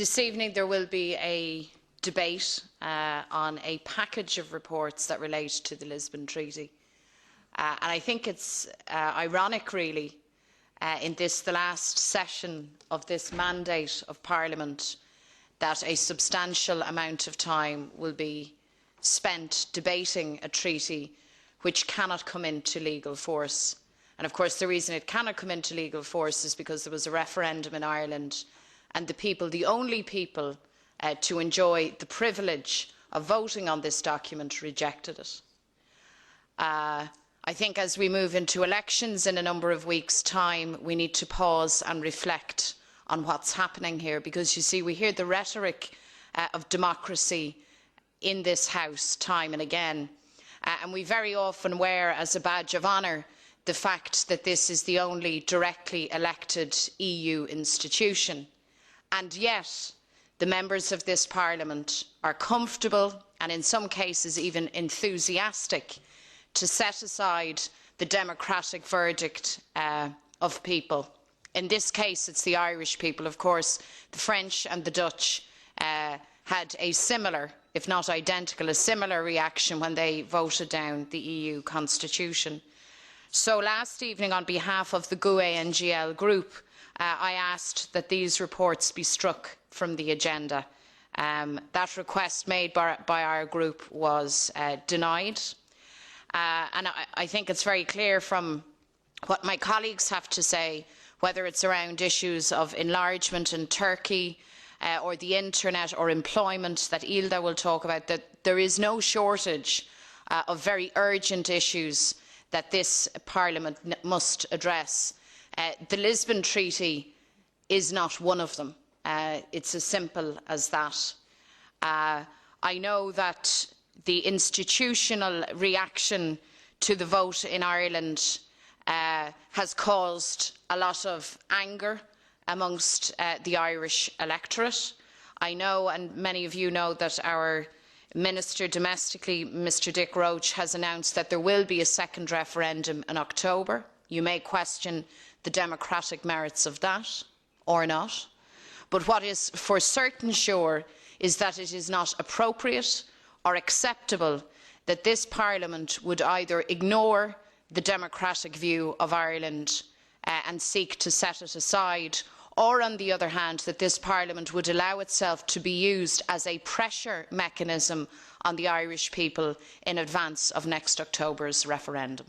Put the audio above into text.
This evening there will be a debate on a package of reports that relate to the Lisbon Treaty. And I think it's ironic, really, in the last session of this mandate of Parliament, that a substantial amount of time will be spent debating a treaty which cannot come into legal force. And of course the reason it cannot come into legal force is because there was a referendum in Ireland, and the people, the only people to enjoy the privilege of voting on this document, rejected it. I think as we move into elections in a number of weeks' time, we need to pause and reflect on what's happening here, because you see, we hear the rhetoric of democracy in this House time and again, and we very often wear as a badge of honour the fact that this is the only directly elected EU institution. And yet, the members of this Parliament are comfortable, and in some cases even enthusiastic, to set aside the democratic verdict of people. In this case, it's the Irish people. Of course, the French and the Dutch had a similar, if not identical, a similar reaction when they voted down the EU constitution. So last evening, on behalf of the GUE-NGL group, I asked that these reports be struck from the agenda. That request made by our group was denied. And I think it's very clear from what my colleagues have to say, whether it's around issues of enlargement in Turkey or the internet or employment that Ilda will talk about, that there is no shortage of very urgent issues that this Parliament must address. The Lisbon Treaty is not one of them. It's as simple as that. I know that the institutional reaction to the vote in Ireland has caused a lot of anger amongst the Irish electorate. I know, and many of you know, that our Minister domestically, Mr Dick Roche, has announced that there will be a second referendum in October. You may question the democratic merits of that or not, but what is for certain sure is that it is not appropriate or acceptable that this Parliament would either ignore the democratic view of Ireland and seek to set it aside, or on the other hand that this Parliament would allow itself to be used as a pressure mechanism on the Irish people in advance of next October's referendum.